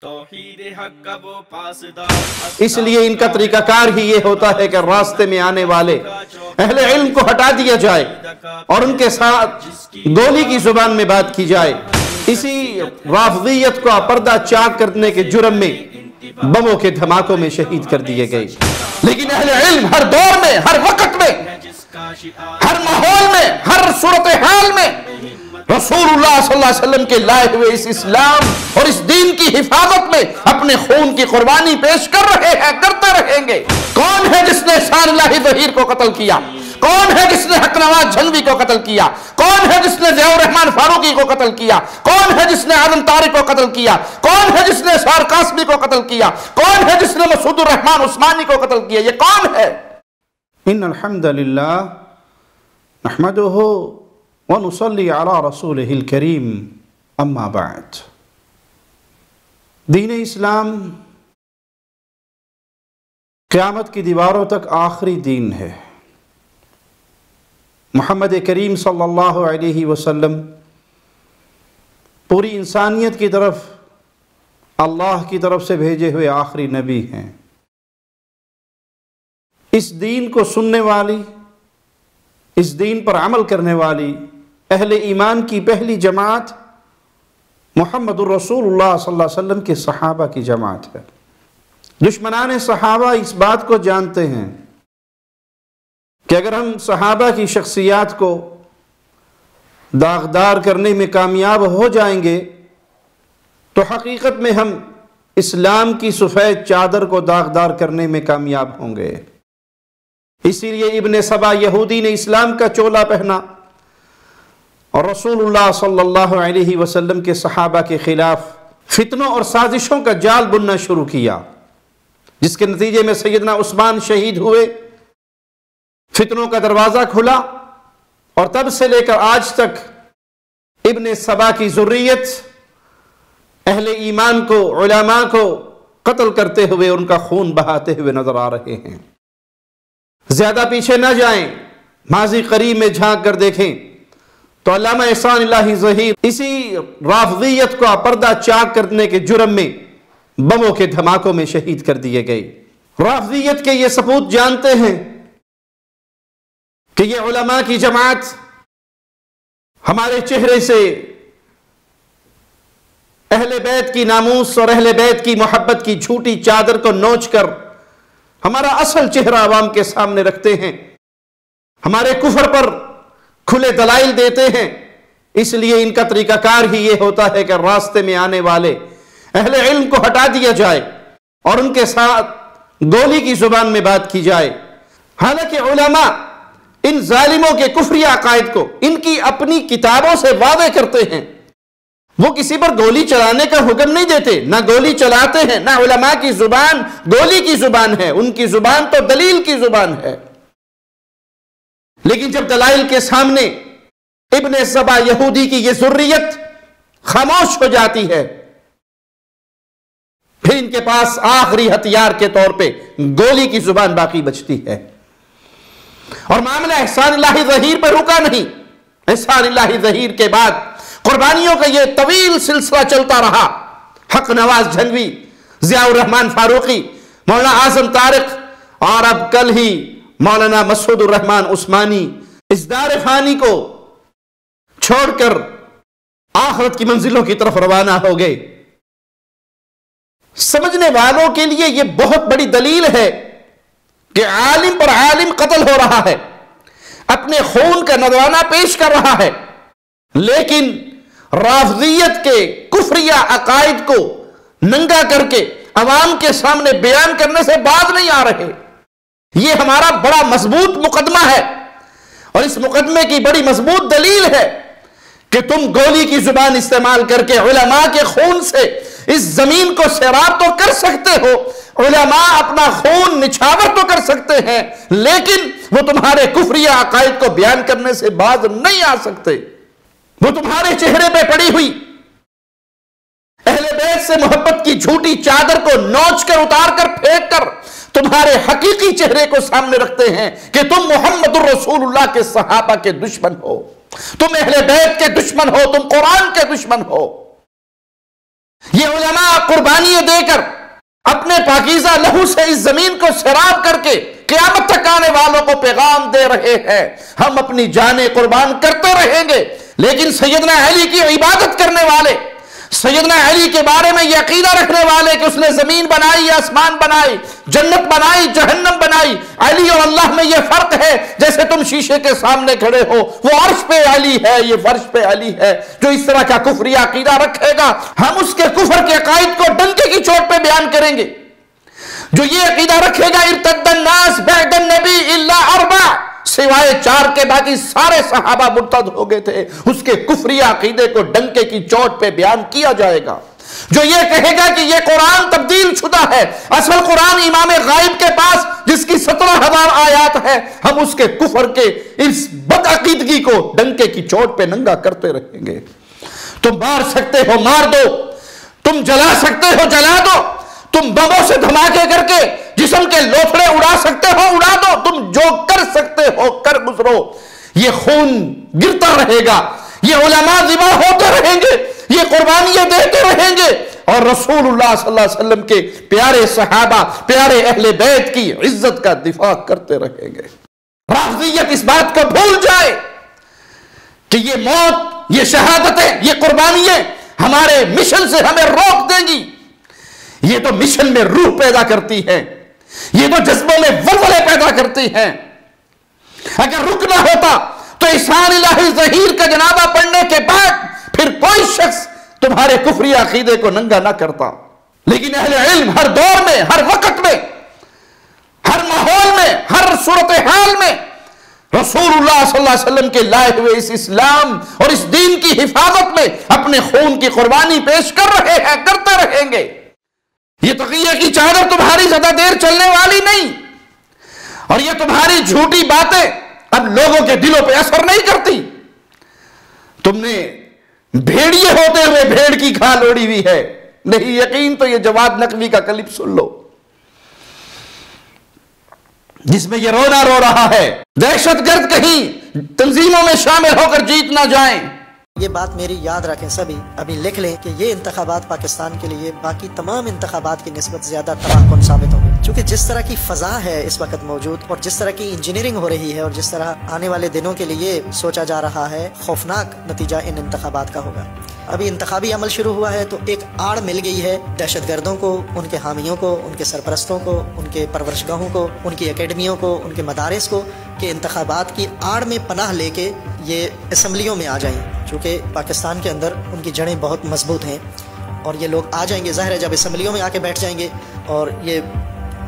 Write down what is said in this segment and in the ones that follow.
توحید حق کا وہ پاسدار، اس لیے ان کا طریقہ کار ہی یہ ہوتا ہے کہ راستے میں آنے والے اہل علم کو ہٹا دیا جائے اور ان کے ساتھ گولی کی زبان میں بات کی جائے۔ اسی رافضیت کو پردہ چاک کرنے کے جرم میں بموں کے دھماکوں میں شہید کر دیے گئے۔ لیکن اہل علم ہر دور میں، ہر وقت میں، ہر ماحول میں، ہر صورتحال میں رسول اللہ صلی اللہ علیہ وسلم کے لائے ہوئے اس اسلام اور اس دین کی حفاظت میں اپنے خون کی قربانی پیش کر رہے ہیں، کرتے رہیں گے۔ کون ہے جس نے احسان اللہ ظہیر کو قتل کیا؟ کون ہے جس نے حق نواز جھنگوی کو قتل کیا؟ کون ہے جس نے ضیاء الرحمن فاروقی کو قتل کیا؟ کون ہے جس نے اعظم طارق کو قتل کیا؟ کون ہے جس نے اسرار قاسمی کو قتل کیا؟ کون ہے جس نے مسعود الرحمن عثمانی کو قتل کیا؟ یہ کون ہے؟ ان الحمد للہ نحمده ونصلي على رسوله الكريم اما بعد۔ دین اسلام قیامت کی دیواروں تک آخری دین ہے۔ محمد کریم صلی اللہ علیہ وسلم پوری انسانیت کی طرف اللہ کی طرف سے بھیجے ہوئے آخری نبی ہیں۔ اس دین کو سننے والی، اس دین پر عمل کرنے والی اہل ایمان کی پہلی جماعت محمد الرسول اللہ صلی اللہ علیہ وسلم کے صحابہ کی جماعت ہے۔ دشمنان صحابہ اس بات کو جانتے ہیں کہ اگر ہم صحابہ کی شخصیات کو داغدار کرنے میں کامیاب ہو جائیں گے تو حقیقت میں ہم اسلام کی سفید چادر کو داغدار کرنے میں کامیاب ہوں گے۔ اسی لیے ابن سبا یہودی نے اسلام کا چولا پہنا اور رسول اللہ صلی اللہ علیہ وسلم کے صحابہ کے خلاف فتنوں اور سازشوں کا جال بننا شروع کیا، جس کے نتیجے میں سیدنا عثمان شہید ہوئے، فتنوں کا دروازہ کھلا، اور تب سے لے کر آج تک ابن سبا کی ذریت اہل ایمان کو، علماء کو قتل کرتے ہوئے، ان کا خون بہاتے ہوئے نظر آ رہے ہیں۔ زیادہ پیچھے نہ جائیں، ماضی قریب میں جھانک کر دیکھیں تو علامہ احسان اللہ ظہیر اسی رافضیت کو پردہ چاک کرنے کے جرم میں بموں کے دھماکوں میں شہید کر دیے گئے۔ رافضیت کے یہ سپوت جانتے ہیں کہ یہ علماء کی جماعت ہمارے چہرے سے اہل بیت کی ناموس اور اہل بیت کی محبت کی جھوٹی چادر کو نوچ کر ہمارا اصل چہرہ عوام کے سامنے رکھتے ہیں، ہمارے کفر پر کھلے دلائل دیتے ہیں۔ اس لیے ان کا طریقہ کار ہی یہ ہوتا ہے کہ راستے میں آنے والے اہل علم کو ہٹا دیا جائے اور ان کے ساتھ گولی کی زبان میں بات کی جائے۔ حالانکہ علماء ان ظالموں کے کفری عقائد کو ان کی اپنی کتابوں سے واضح کرتے ہیں۔ وہ کسی پر گولی چلانے کا حکم نہیں دیتے، نہ گولی چلاتے ہیں، نہ علماء کی زبان گولی کی زبان ہے، ان کی زبان تو دلیل کی زبان ہے۔ لیکن جب دلائل کے سامنے ابن سبا یہودی کی یہ ذریت خاموش ہو جاتی ہے، پھر ان کے پاس آخری ہتھیار کے طور پہ گولی کی زبان باقی بچتی ہے۔ اور معاملہ احسان اللہ ظہیر پر رکا نہیں۔ احسان اللہ ظہیر کے بعد قربانیوں کا یہ طویل سلسلہ چلتا رہا۔ حق نواز جھنگوی، ضیاء الرحمن فاروقی، مولانا اعظم طارق، اور اب کل ہی مولانا مسعود الرحمن عثمانی اس دار فانی کو چھوڑ کر آخرت کی منزلوں کی طرف روانہ ہو گئے۔ سمجھنے والوں کے لیے یہ بہت بڑی دلیل ہے کہ عالم پر عالم قتل ہو رہا ہے، اپنے خون کا نذرانہ پیش کر رہا ہے، لیکن رافضیت کے کفریہ عقائد کو ننگا کر کے عوام کے سامنے بیان کرنے سے باز نہیں آ رہے۔ یہ ہمارا بڑا مضبوط مقدمہ ہے، اور اس مقدمے کی بڑی مضبوط دلیل ہے کہ تم گولی کی زبان استعمال کر کے علماء کے خون سے اس زمین کو سیراب تو کر سکتے ہو، علماء اپنا خون نچھاور تو کر سکتے ہیں، لیکن وہ تمہارے کفریہ عقائد کو بیان کرنے سے باز نہیں آ سکتے۔ وہ تمہارے چہرے پہ پڑی ہوئی اہل بیت سے محبت کی جھوٹی چادر کو نوچ کر، اتار کر، پھینک کر تمہارے حقیقی چہرے کو سامنے رکھتے ہیں کہ تم محمد الرسول اللہ کے صحابہ کے دشمن ہو، تم اہل بیت کے دشمن ہو، تم قرآن کے دشمن ہو۔ یہ علماء قربانیاں دے کر اپنے پاکیزہ لہو سے اس زمین کو سیراب کر کے قیامت تک آنے والوں کو پیغام دے رہے ہیں، ہم اپنی جانیں قربان کرتے رہیں گے، لیکن سیدنا علی کی عبادت کرنے والے، سیدنا علی کے بارے میں یہ عقیدہ رکھنے والے کہ اس نے زمین بنائی، آسمان بنائی، جنت بنائی، جہنم بنائی، علی اور اللہ میں یہ فرق ہے جیسے تم شیشے کے سامنے کھڑے ہو، وہ عرش پہ علی ہے، یہ فرش پہ علی ہے، جو اس طرح کا کفری عقیدہ رکھے گا ہم اس کے کفر کے عقائد کو ڈنکے کی چوٹ پہ بیان کریں گے۔ جو یہ عقیدہ رکھے گا ارتد الناس بعد النبی الا اربع، سوائے 4 کے باقی سارے صحابہ مرتد ہو گئے تھے، اس کے کفری عقیدے کو ڈنکے کی چوٹ پہ بیان کیا جائے گا۔ جو یہ کہے گا کہ یہ قرآن تبدیل شدہ ہے، اصل قرآن امام غائب کے پاس جس کی 17,000 آیات ہے، ہم اس کے کفر کے اس بد عقیدگی کو ڈنکے کی چوٹ پہ ننگا کرتے رہیں گے۔ تم مار سکتے ہو مار دو، تم جلا سکتے ہو جلا دو، تم بموں سے دھماکے کر کے جسم کے لوتھڑے اڑا سکتے ہو اڑا دو، تم جو کر سکتے ہو کر گزرو، یہ خون گرتا رہے گا، یہ علماء ذبح ہوتے رہیں گے، یہ قربانیاں دیتے رہیں گے، اور رسول اللہ صلی اللہ علیہ وسلم کے پیارے صحابہ، پیارے اہل بیت کی عزت کا دفاع کرتے رہیں گے۔ رافضیت اس بات کو بھول جائے کہ یہ موت، یہ شہادتیں، یہ قربانیاں ہمارے مشن سے ہمیں روک دیں گی۔ یہ تو مشن میں روح پیدا کرتی ہے، یہ تو جذبوں میں ولولے پیدا کرتی ہیں۔ اگر رکنا ہوتا تو احسان الہی ظہیر کا جنازہ پڑھنے کے بعد پھر کوئی شخص تمہارے کفری عقیدے کو ننگا نہ کرتا، لیکن اہل علم ہر دور میں، ہر وقت میں، ہر ماحول میں، ہر صورتحال میں رسول اللہ صلی اللہ علیہ وسلم کے لائے ہوئے اس اسلام اور اس دین کی حفاظت میں اپنے خون کی قربانی پیش کر رہے ہیں، کرتے رہیں گے۔ یہ تقیہ کی چادر تمہاری زیادہ دیر چلنے والی نہیں، اور یہ تمہاری جھوٹی باتیں اب لوگوں کے دلوں پہ اثر نہیں کرتی۔ تم نے بھیڑیے ہوتے ہوئے بھیڑ کی کھال اوڑی ہوئی ہے، نہیں یقین تو یہ جواد نقوی کا کلپ سن لو جس میں یہ رونا رو رہا ہے، دہشت گرد کہیں تنظیموں میں شامل ہو کر جیت نہ جائیں۔ یہ بات میری یاد رکھیں سبھی، ابھی لکھ لیں کہ یہ انتخابات پاکستان کے لیے باقی تمام انتخابات کی نسبت زیادہ تباہ کن ثابت ہوں گے، چونکہ جس طرح کی فضا ہے اس وقت موجود اور جس طرح کی انجینئرنگ ہو رہی ہے اور جس طرح آنے والے دنوں کے لیے سوچا جا رہا ہے، خوفناک نتیجہ ان انتخابات کا ہوگا۔ ابھی انتخابی عمل شروع ہوا ہے تو ایک آڑ مل گئی ہے دہشت گردوں کو، ان کے حامیوں کو، ان کے سرپرستوں کو، ان کے پرورشگاہوں کو، ان کی اکیڈمیوں کو، ان کے مدارس کو، کہ انتخابات کی آڑ میں پناہ لے کے یہ اسمبلیوں میں آ جائیں، چونکہ پاکستان کے اندر ان کی جڑیں بہت مضبوط ہیں، اور یہ لوگ آ جائیں گے، ظاہر ہے جب اسمبلیوں میں آ کے بیٹھ جائیں گے اور یہ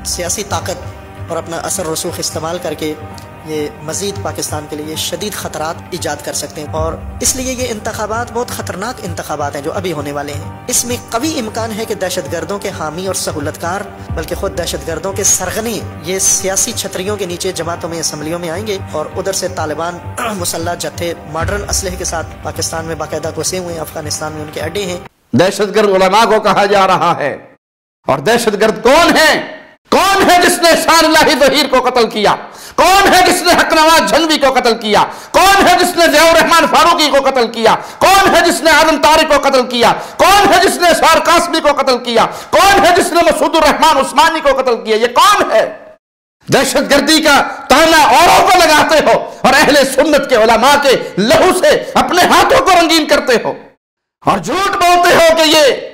سیاسی طاقت اور اپنا اثر رسوخ استعمال کر کے یہ مزید پاکستان کے لیے شدید خطرات ایجاد کر سکتے ہیں، اور اس لیے یہ انتخابات بہت خطرناک انتخابات ہیں جو ابھی ہونے والے ہیں۔ اس میں قوی امکان ہے کہ دہشت گردوں کے حامی اور سہولتکار، بلکہ خود دہشت گردوں کے سرغنے یہ سیاسی چھتریوں کے نیچے جماعتوں میں، اسمبلیوں میں آئیں گے، اور ادھر سے طالبان مسلح جتھے ماڈرن اسلحے کے ساتھ پاکستان میں باقاعدہ گھسے ہوئے ہیں، افغانستان میں ان کے اڈے ہیں۔ دہشت گرد علماء کو کہا جا رہا ہے، اور دہشت گرد کون ہے؟ کون ہے جس نے احسان الہی ظہیر کو قتل کیا؟ کون ہے جس نے حق نواز جھنوی کو قتل کیا؟ کون ہے جس نے ضیاء الرحمن فاروقی کو قتل کیا؟ کون ہے جس نے عالم طارق کو قتل کیا؟ کون ہے جس نے اسرار قاسمی کو قتل کیا؟ کون ہے جس نے مسعود الرحمن عثمانی کو قتل کیا؟ یہ کون ہے؟ دہشت گردی کا تانا اوروں کو لگاتے ہو اور اہل سنت کے علماء کے لہو سے اپنے ہاتھوں کو رنگین کرتے ہو، اور جھوٹ بولتے ہو کہ یہ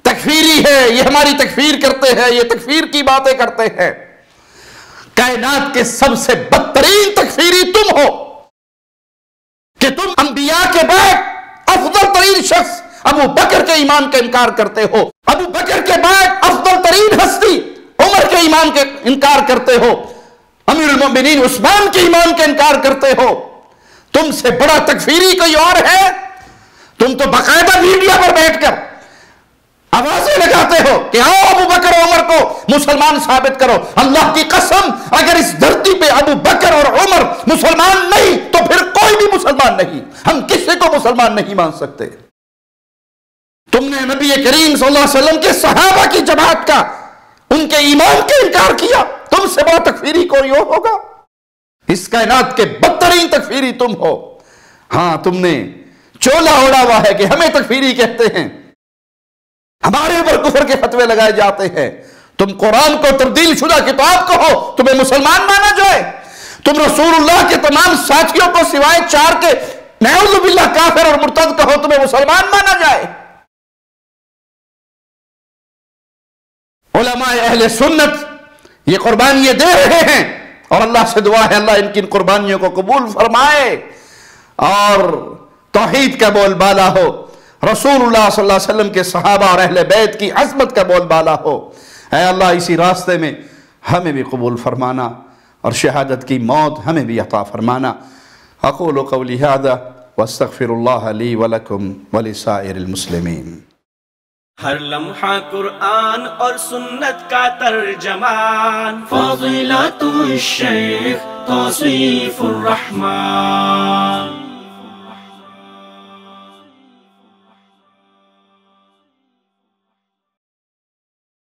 تکفیری ہے، یہ ہماری تکفیر کرتے ہیں، یہ تکفیر کی باتیں کرتے ہیں۔ کائنات کے سب سے بدترین تکفیری تم ہو کہ تم انبیاء کے بعد افضل ترین شخص ابو بکر کے ایمان کا انکار کرتے ہو، ابو بکر کے بعد افضل ترین ہستی عمر کے ایمان کا انکار کرتے ہو، امیر المؤمنین عثمان کے ایمان کا انکار کرتے ہو۔ تم سے بڑا تکفیری کوئی اور ہے؟ تم تو باقاعدہ میڈیا پر بیٹھ کر آوازیں لگاتے ہو کہ آؤ ابو بکر و عمر کو مسلمان ثابت کرو۔ اللہ کی قسم، اگر اس دھرتی پہ ابو بکر اور عمر مسلمان نہیں تو پھر کوئی بھی مسلمان نہیں، ہم کسی کو مسلمان نہیں مان سکتے۔ تم نے نبی کریم صلی اللہ علیہ وسلم کے صحابہ کی جماعت کا، ان کے ایمان کا انکار کیا، تم سے بڑا تکفیری کوئی اور ہوگا؟ اس کائنات کے بدترین تکفیری تم ہو۔ ہاں، تم نے چولا اوڑا ہوا ہے کہ ہمیں تکفیری کہتے ہیں، ہمارے اوپر کفر کے فتوے لگائے جاتے ہیں. تم قرآن کو تبدیل شدہ کتاب کہو، تمہیں مسلمان مانا جائے. تم رسول اللہ کے تمام ساتھیوں کو سوائے 4 کے نعوذ باللہ کافر اور مرتد کہو، تمہیں مسلمان مانا جائے. علماء اہل سنت یہ قربانیاں دے رہے ہیں، اور اللہ سے دعا ہے اللہ ان کی قربانیوں کو قبول فرمائے اور توحید کا بول بالا ہو، رسول اللہ صلی اللہ علیہ وسلم کے صحابہ اور اہل بیت کی عظمت کا بول بالا ہو. اے اللہ اسی راستے میں ہمیں بھی قبول فرمانا اور شہادت کی موت ہمیں بھی عطا فرمانا. اقول قولی ھذا واستغفر اللہ لی ولکم ولسائر المسلمین. ہر لمحہ قرآن اور سنت کا ترجمان، فضیلت الشیخ توصیف الرحمن.